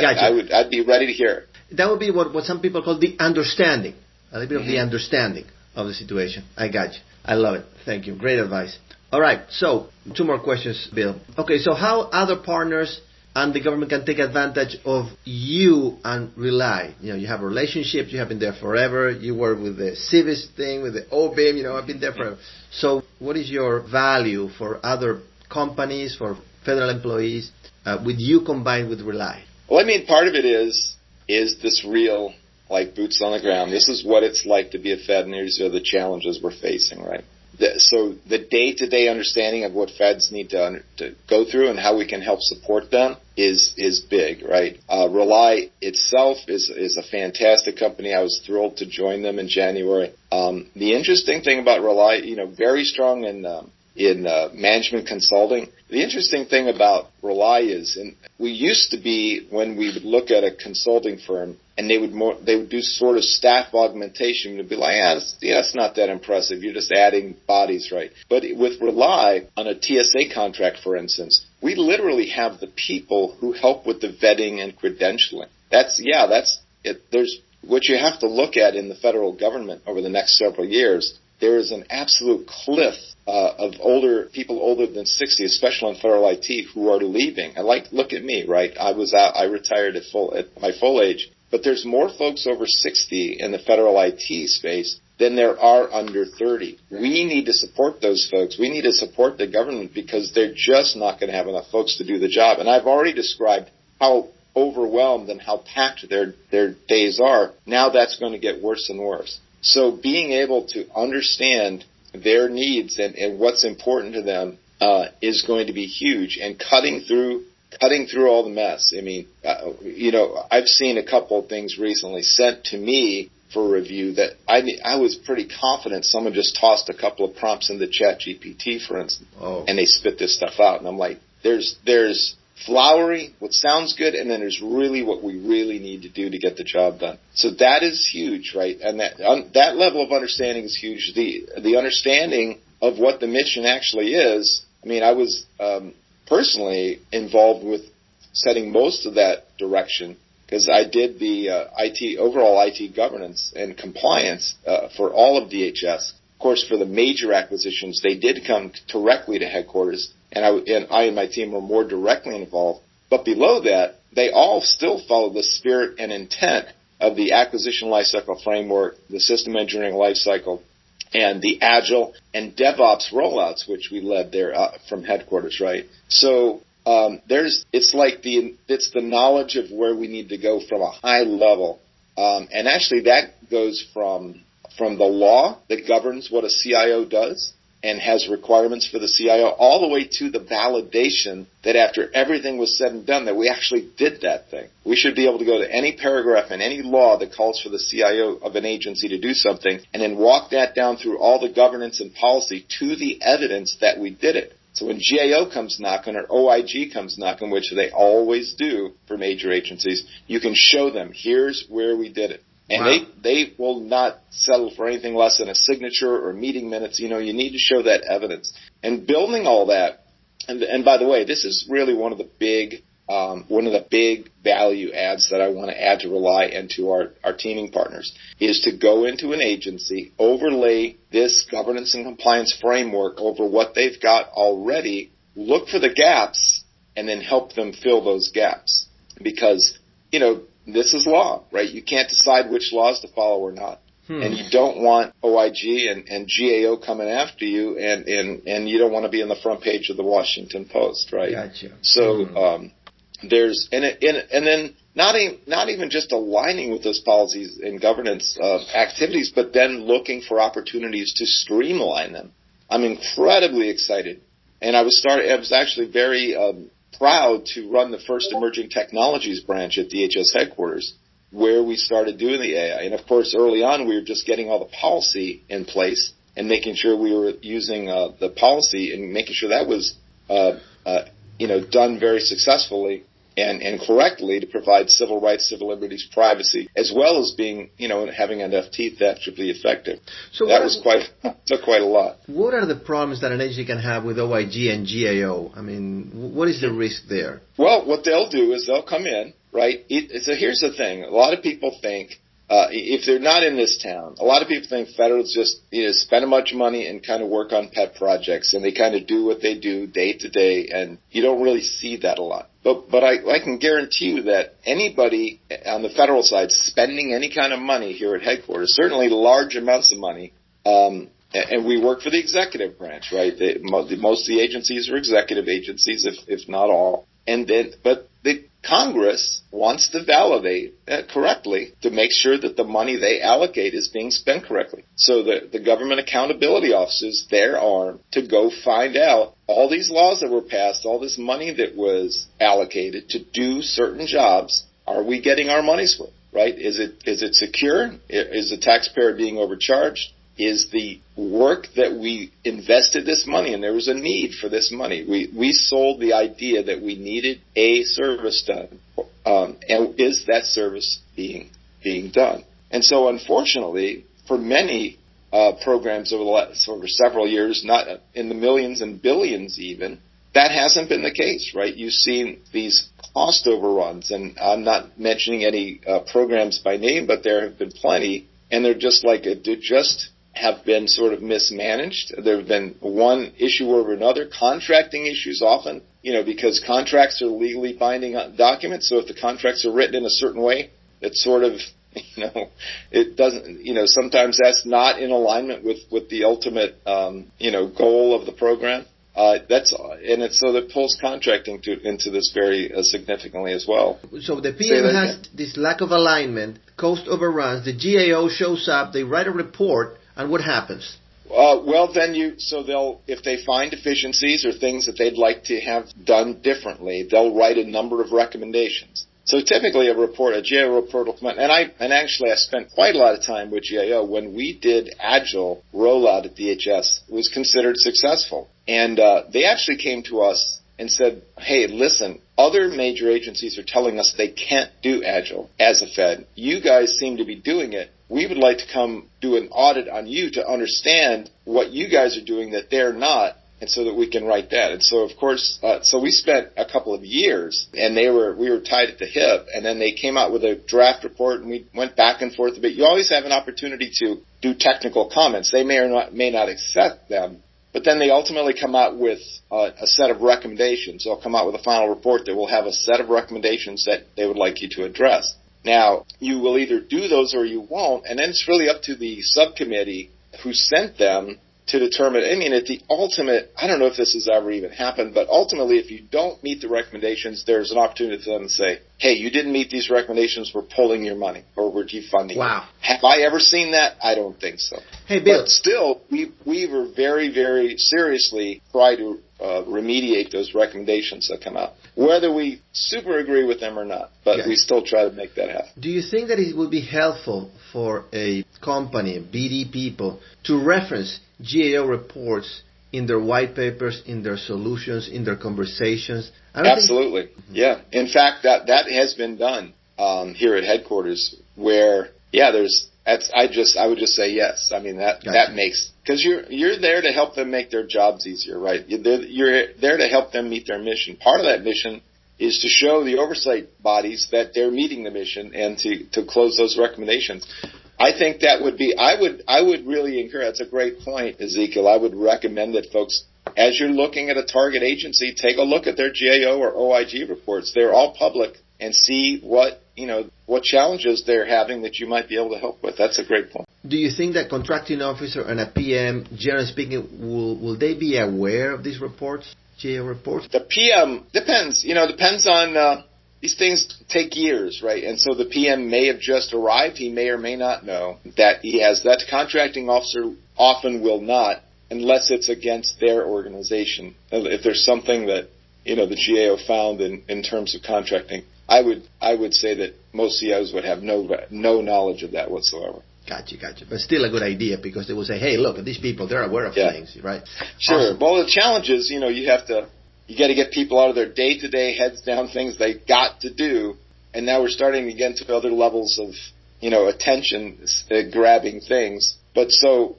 Gotcha. I'd be ready to hear it. That would be what some people call the understanding, a little bit of the understanding of the situation. I got you. I love it. Thank you. Great advice. All right. So 2 more questions, Bill. Okay. So how other partners and the government can take advantage of you and rely? You have relationships. You have been there forever. You work with the civis thing, with the OBIM. I've been there forever. So what is your value for other companies, for federal employees, with you combined with rely? Well, I mean, part of it is this real, like, boots on the ground. This is what it's like to be a Fed, and these are the challenges we're facing, right? So the day-to-day understanding of what Feds need to go through and how we can help support them is big, right? Rely itself is a fantastic company. I was thrilled to join them in January. The interesting thing about Rely, very strong in management consulting. The interesting thing about Rely is, and we used to be, when we would look at a consulting firm and they would do sort of staff augmentation, we'd be like, it's not that impressive. You're just adding bodies, right? But with Rely, on a TSA contract, for instance, we literally have the people who help with the vetting and credentialing. That's it. There's what you have to look at in the federal government over the next several years. There is an absolute cliff of people older than 60, especially in federal IT, who are leaving. Look at me, right? I retired at my full age, but there's more folks over 60 in the federal IT space than there are under 30. We need to support those folks. We need to support the government because they're just not going to have enough folks to do the job. And I've already described how overwhelmed and how packed their days are. Now that's going to get worse and worse. So being able to understand their needs and what's important to them is going to be huge. And cutting through all the mess. I mean, I've seen a couple of things recently sent to me for review that I was pretty confident someone just tossed a couple of prompts into ChatGPT, for instance, and they spit this stuff out. And I'm like, there's flowery, what sounds good, and then there's really what we really need to do to get the job done. So that is huge, right? And that level of understanding is huge. The understanding of what the mission actually is. I mean, I was personally involved with setting most of that direction because I did the overall IT governance and compliance for all of DHS. Of course, for the major acquisitions, they did come directly to headquarters, and I and my team were more directly involved. But below that, they all still follow the spirit and intent of the acquisition lifecycle framework, the system engineering lifecycle, and the Agile and DevOps rollouts, which we led there from headquarters, right? So it's the knowledge of where we need to go from a high level, and actually that goes from the law that governs what a CIO does and has requirements for the CIO, all the way to the validation that after everything was said and done, that we actually did that thing. We should be able to go to any paragraph in any law that calls for the CIO of an agency to do something and then walk that down through all the governance and policy to the evidence that we did it. So when GAO comes knocking or OIG comes knocking, which they always do for major agencies, you can show them, here's where we did it. And wow. They will not settle for anything less than a signature or meeting minutes. You need to show that evidence. And building all that, and by the way, this is really one of the big value adds that I want to add to Rely and to our teaming partners, is to go into an agency, overlay this governance and compliance framework over what they've got already, look for the gaps, and then help them fill those gaps. Because, this is law, right? You can't decide which laws to follow or not. And you don't want OIG and GAO coming after you, and you don't want to be on the front page of the Washington Post, right? Gotcha. So there's and then not even just aligning with those policies and governance activities, but then looking for opportunities to streamline them. I'm incredibly excited, and I was actually very proud to run the first emerging technologies branch at DHS headquarters, where we started doing the AI. And of course, early on, we were just getting all the policy in place and making sure we were using the policy and making sure that was, done very successfully and correctly to provide civil rights, civil liberties, privacy, as well as being, having enough teeth that should be effective. So that took quite a lot. What are the problems that an agency can have with OIG and GAO? I mean, what is the risk there? Well, what they'll do is they'll come in right? So here's the thing. A lot of people think, if they're not in this town, a lot of people think federals just spend a bunch of money and kind of work on pet projects, and they kind of do what they do day to day, and you don't really see that a lot. But I can guarantee you that anybody on the federal side spending any kind of money here at headquarters, certainly large amounts of money, and we work for the executive branch, right? Most of the agencies are executive agencies, if not all. But the Congress wants to validate correctly to make sure that the money they allocate is being spent correctly. So the government accountability offices, their arm to go find out all these laws that were passed, all this money that was allocated to do certain jobs, are we getting our money's worth, right? Is it secure? Is the taxpayer being overcharged? Is the work that we invested this money, and there was a need for this money. We sold the idea that we needed a service done, and is that service being done? And so, unfortunately, for many programs over several years, not in the millions and billions even, that hasn't been the case, right? You've seen these cost overruns, and I'm not mentioning any programs by name, but there have been plenty, and they're just have been sort of mismanaged. There have been one issue over another. Contracting issues often, because contracts are legally binding documents. So if the contracts are written in a certain way, it's sort of, it doesn't, sometimes that's not in alignment with the ultimate, goal of the program. So that pulls contracting into this very significantly as well. So the PM has this lack of alignment, cost overruns, the GAO shows up, they write a report, and what happens? If they find deficiencies or things that they'd like to have done differently, they'll write a number of recommendations. So typically a GAO report will come out, and actually I spent quite a lot of time with GAO when we did Agile rollout at DHS. It was considered successful. And they actually came to us and said, hey, listen, other major agencies are telling us they can't do Agile as a Fed. You guys seem to be doing it. We would like to come do an audit on you to understand what you guys are doing that they're not, and so that we can write that. And so, of course, so we spent a couple of years, and we were tied at the hip, and then they came out with a draft report, and we went back and forth a bit. You always have an opportunity to do technical comments. They may not accept them, but then they ultimately come out with a set of recommendations. They'll come out with a final report that will have a set of recommendations that they would like you to address. Now, you will either do those or you won't, and then it's really up to the subcommittee who sent them to determine. I mean, at the ultimate, I don't know if this has ever even happened, but ultimately, if you don't meet the recommendations, there's an opportunity for them to say, hey, you didn't meet these recommendations, we're pulling your money, or we're defunding Wow. you. Have I ever seen that? I don't think so. Hey, Bill. But still, we were very, very seriously try to remediate those recommendations that come out, whether we super agree with them or not, but we still try to make that happen. Do you think that it would be helpful for a company, BD people, to reference GAO reports in their white papers, in their solutions, in their conversations? Absolutely. Yeah. In fact, that has been done here at headquarters where, I would just say yes. I mean, that makes, because you're there to help them make their jobs easier, right? You're there to help them meet their mission. Part of that mission is to show the oversight bodies that they're meeting the mission and to close those recommendations. I think that would be, I would really encourage, that's a great point, Ezekiel. I would recommend that folks, as you're looking at a target agency, take a look at their GAO or OIG reports. They're all public, and see what challenges they're having that you might be able to help with. That's a great point. Do you think that contracting officer and a PM, generally speaking, will they be aware of these reports, GAO reports? The PM depends on, these things take years, right? And so the PM may have just arrived. He may or may not know that he has that. Contracting officer often will not, unless it's against their organization. If there's something that, the GAO found in terms of contracting, I would say that most CIOs would have no knowledge of that whatsoever. Gotcha. But still a good idea, because they will say, hey, look, these people, they're aware of things, right? Sure. Awesome. Well, the challenge is, you got to get people out of their day-to-day, heads-down things they got to do, and now we're starting to get into other levels of, attention-grabbing things. But so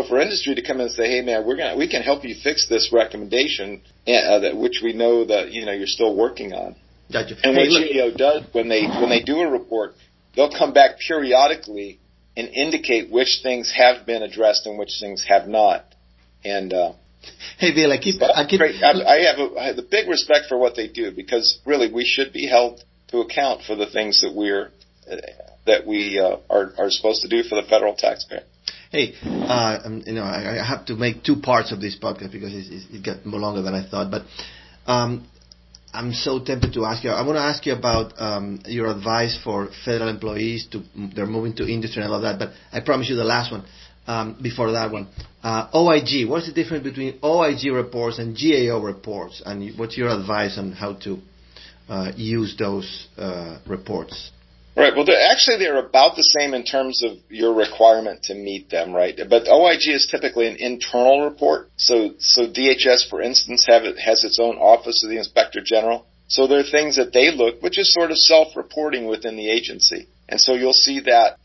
for industry to come in and say, hey, man, we can help you fix this recommendation, which we know that, you're still working on. Gotcha. And what GAO does when they do a report, they'll come back periodically and indicate which things have been addressed and which things have not. And hey, Bill, I have a big respect for what they do, because really we should be held to account for the things that we are supposed to do for the federal taxpayer. Hey, I have to make two parts of this podcast because it got more longer than I thought. But I'm so tempted to ask you. I want to ask you about your advice for federal employees they're moving to industry and all that. But I promise you the last one before that one. OIG. What's the difference between OIG reports and GAO reports? And what's your advice on how to use those reports? Right. Well, they're about the same in terms of your requirement to meet them, right? But OIG is typically an internal report. So DHS, for instance, has its own Office of the Inspector General. So there are things that they look, which is sort of self-reporting within the agency. And so you'll see that,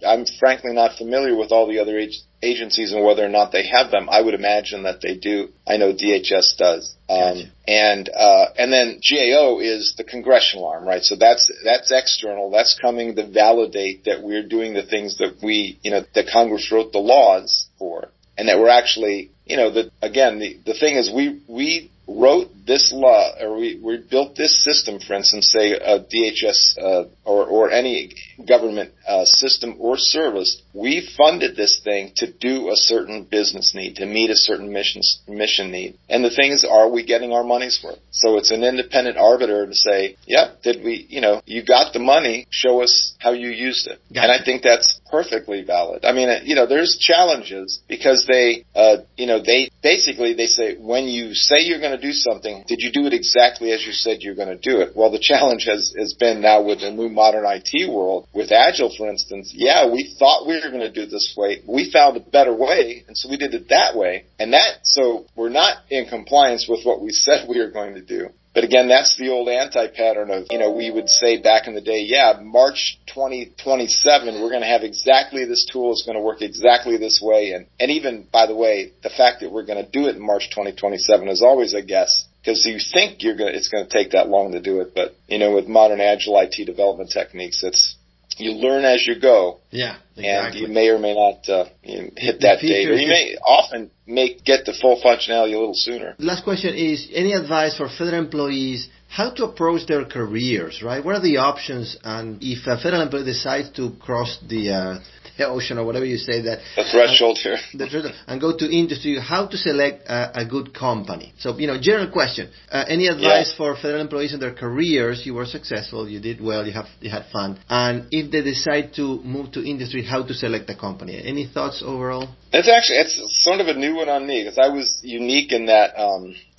I'm frankly not familiar with all the other agencies and whether or not they have them. I would imagine that they do. I know DHS does. Gotcha. And then GAO is the congressional arm, right? So that's external. That's coming to validate that we're doing the things that that Congress wrote the laws for, and that we're actually, the thing is we wrote this law, or we built this system, for instance, say a DHS or any government system or service. We funded this thing to do a certain business need, to meet a certain mission need. And the thing is, are we getting our money's worth? So it's an independent arbiter to say, yep, you got the money, show us how you used it. Gotcha. And I think that's perfectly valid. I mean, there's challenges because they say, when you say you're going to do something, did you do it exactly as you said you're going to do it? Well, the challenge has been now with the new modern IT world, with Agile, for instance. Yeah, we thought we were going to do it this way. We found a better way, and so we did it that way. So we're not in compliance with what we said we were going to do. But again, that's the old anti-pattern of, we would say back in the day, March 2027, we're going to have exactly this tool. It's going to work exactly this way. And even, by the way, the fact that we're going to do it in March 2027 is always a guess, because you think it's going to take that long to do it. But, with modern Agile IT development techniques, you learn as you go. Yeah, exactly. And you may or may not hit that date. Or you may often get the full functionality a little sooner. The last question is, any advice for federal employees how to approach their careers, right? What are the options? And if a federal employee decides to cross the ocean or whatever you say, that the threshold here, and go to industry, how to select a good company? So, general question. Any advice for federal employees in their careers? You were successful, you did well, you had fun. And if they decide to move to industry, how to select a company? Any thoughts overall? It's sort of a new one on me, because I was unique in that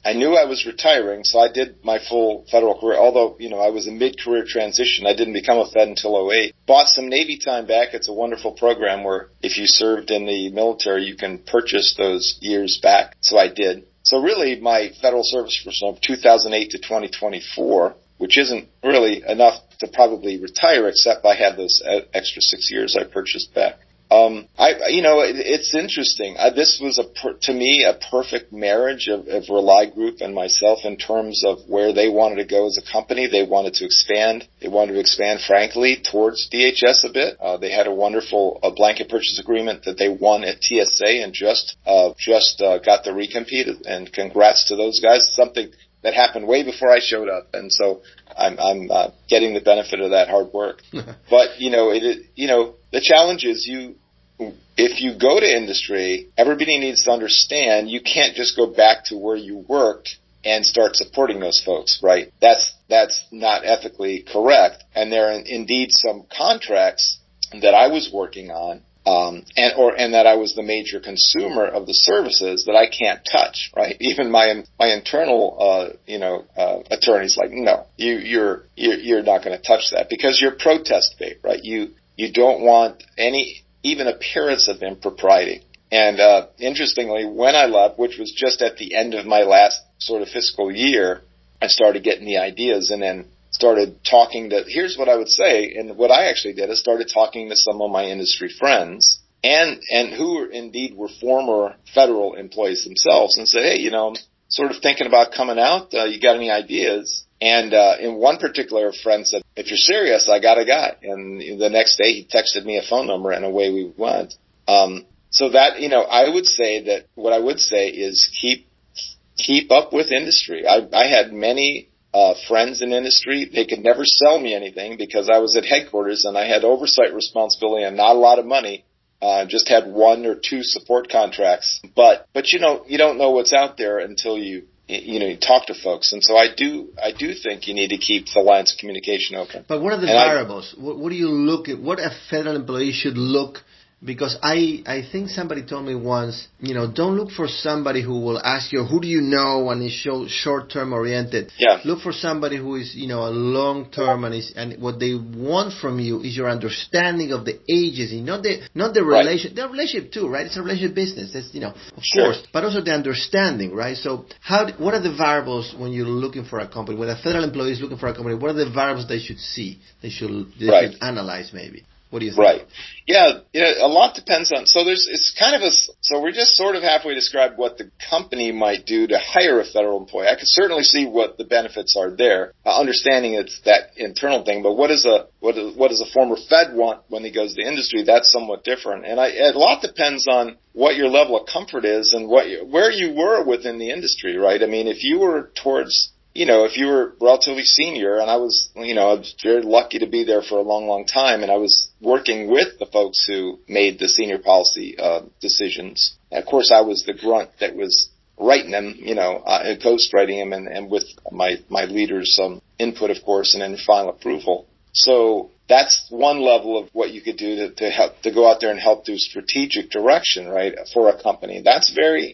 I knew I was retiring, so I did my full federal career. Although, I was a mid-career transition. I didn't become a Fed until 2008. Bought some Navy time back. It's a wonderful program where if you served in the military, you can purchase those years back. So I did. So really, my federal service was from 2008 to 2024, which isn't really enough to probably retire, except I had those extra 6 years I purchased back. It's interesting. This was to me a perfect marriage of Rely Group and myself in terms of where they wanted to go as a company. They wanted to expand. They wanted to expand, frankly, towards DHS a bit. They had a wonderful blanket purchase agreement that they won at TSA and just got the recompete. And congrats to those guys. Something that happened way before I showed up, and so I'm getting the benefit of that hard work. But the challenge is if you go to industry, everybody needs to understand you can't just go back to where you worked and start supporting those folks, right? That's not ethically correct. And there are indeed some contracts that I was working on, and that I was the major consumer of the services that I can't touch, right? Even my internal, attorney's like, no, you're not going to touch that because you're protest bait, right? You don't want even appearance of impropriety. And interestingly, when I left, which was just at the end of my last sort of fiscal year, I started getting the ideas and then started talking here's what I would say, and what I actually did is started talking to some of my industry friends and who indeed were former federal employees themselves and said, hey, I'm sort of thinking about coming out. You got any ideas? And in one particular, a friend said, if you're serious, I got a guy. And the next day he texted me a phone number and away we went. So that, I would say that what I would say is keep up with industry. I had many friends in industry. They could never sell me anything because I was at headquarters and I had oversight responsibility and not a lot of money. Just had 1 or 2 support contracts. But you don't know what's out there until you talk to folks. And so I do think you need to keep the lines of communication open. But what are the variables? What do you look at? What a federal employee should look? Because I think somebody told me once, don't look for somebody who will ask you, who do you know, and is short-term oriented. Yeah. Look for somebody who is, a long-term, and what they want from you is your understanding of the agency, not the relation, the relationship too, right? It's a relationship business. That's, of course, but also the understanding, right? So what are the variables when you're looking for a company? When a federal employee is looking for a company, what are the variables they should see? They should analyze maybe. What do you think? Right. Yeah, a lot depends on, so we're just sort of halfway described what the company might do to hire a federal employee. I can certainly see what the benefits are there, understanding it's that internal thing, but what does a former Fed want when he goes to industry? That's somewhat different. And a lot depends on what your level of comfort is and where you were within the industry, right? I mean, if you were if you were relatively senior, and I was very lucky to be there for a long, long time, and I was working with the folks who made the senior policy decisions. And of course, I was the grunt that was writing them, ghostwriting them, and with my leaders' input, of course, and then final approval. So that's one level of what you could do to help to go out there and help do strategic direction, right, for a company. That's very,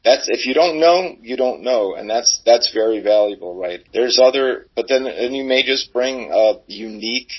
that's, if you don't know, you don't know, and that's very valuable, right? But then you may just bring a unique,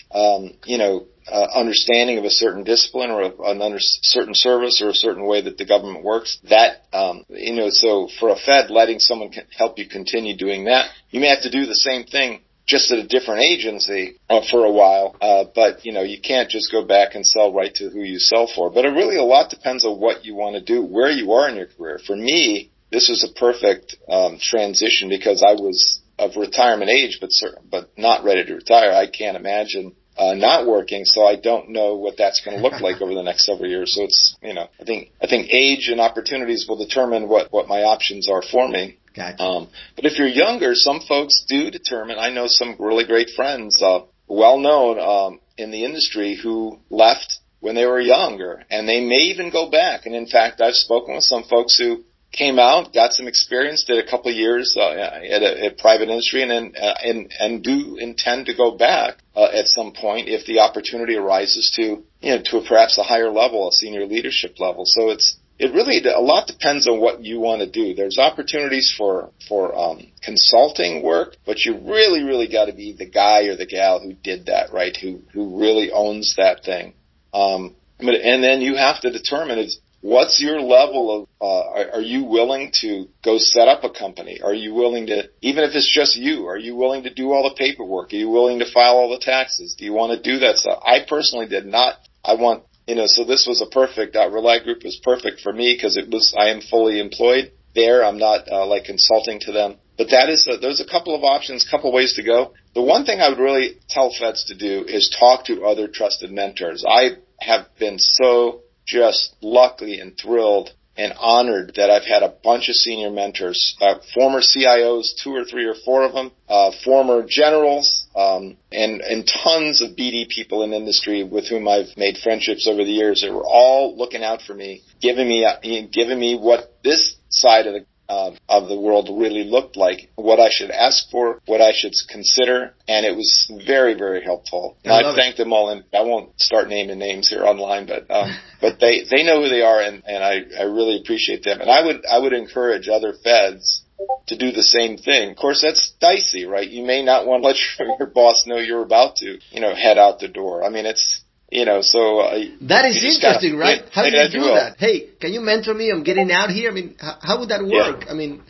understanding of a certain discipline or a certain service or a certain way that the government works. That, so for a Fed, letting someone help you continue doing that, you may have to do the same thing just at a different agency for a while, but you can't just go back and sell right to who you sell for. But a lot depends on what you want to do, where you are in your career. For me, this was a perfect transition because I was of retirement age, but not ready to retire. I can't imagine not working, so I don't know what that's going to look like over the next several years. So it's I think age and opportunities will determine what my options are for me. Gotcha. But if you're younger, some folks do determine. I know some really great friends, well known in the industry, who left when they were younger, and they may even go back. And in fact, I've spoken with some folks who came out, got some experience, did a couple of years at private industry, and do intend to go back at some point if the opportunity arises to perhaps a higher level, a senior leadership level. So it really, a lot depends on what you want to do. There's opportunities for consulting work, but you really, really got to be the guy or the gal who did that, right? Who really owns that thing. And then you have to determine what's your level of, are you willing to go set up a company? Are you willing to, even if it's just you, are you willing to do all the paperwork? Are you willing to file all the taxes? Do you want to do that stuff? I personally did not. So this was a perfect, Rely Group was perfect for me because I am fully employed there. I'm not like consulting to them. But there's a couple of options, couple ways to go. The one thing I would really tell Feds to do is talk to other trusted mentors. I have been so just lucky and thrilled and honored that I've had a bunch of senior mentors, former CIOs, 2 or 3 or 4 of them, former generals, and tons of BD people in industry with whom I've made friendships over the years. They were all looking out for me, giving me what this side of the world really looked like, what I should ask for, what I should consider, and it was very, very helpful. And I thank them all, and I won't start naming names here online, but they know who they are, and I really appreciate them. And I would encourage other Feds to do the same thing. Of course, that's dicey, right? You may not want to let your boss know you're about to, head out the door. I mean, it's, that is interesting, right? How do you do that? Hey, can you mentor me? I'm getting out here. I mean, how would that work? Yeah. I mean,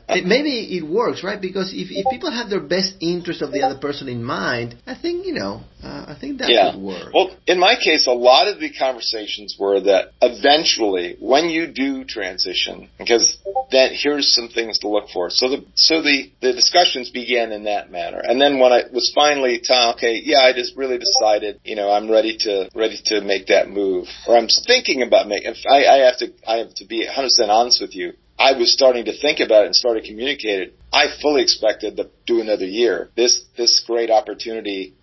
maybe it works, right? Because if people have their best interest of the other person in mind, I think, I think that would work. Well, in my case, a lot of the conversations were that eventually, when you do transition, because then here's some things to look for. So the discussions began in that manner. And then when I was finally I just really decided, I'm ready to make that move, or I'm thinking about making. I have to be 100% honest with you. I was starting to think about it and started communicating. I fully expected to do another year. This great opportunity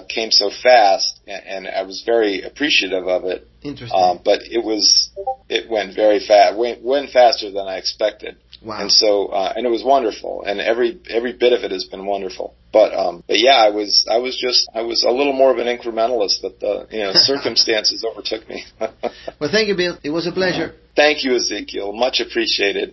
came so fast, and I was very appreciative of it. Interesting. But it went very fast. Went faster than I expected. Wow. And so and it was wonderful, and every bit of it has been wonderful. But yeah, I was a little more of an incrementalist, but the circumstances overtook me. Well, thank you, Bill. It was a pleasure. Thank you, Ezekiel. Much appreciated.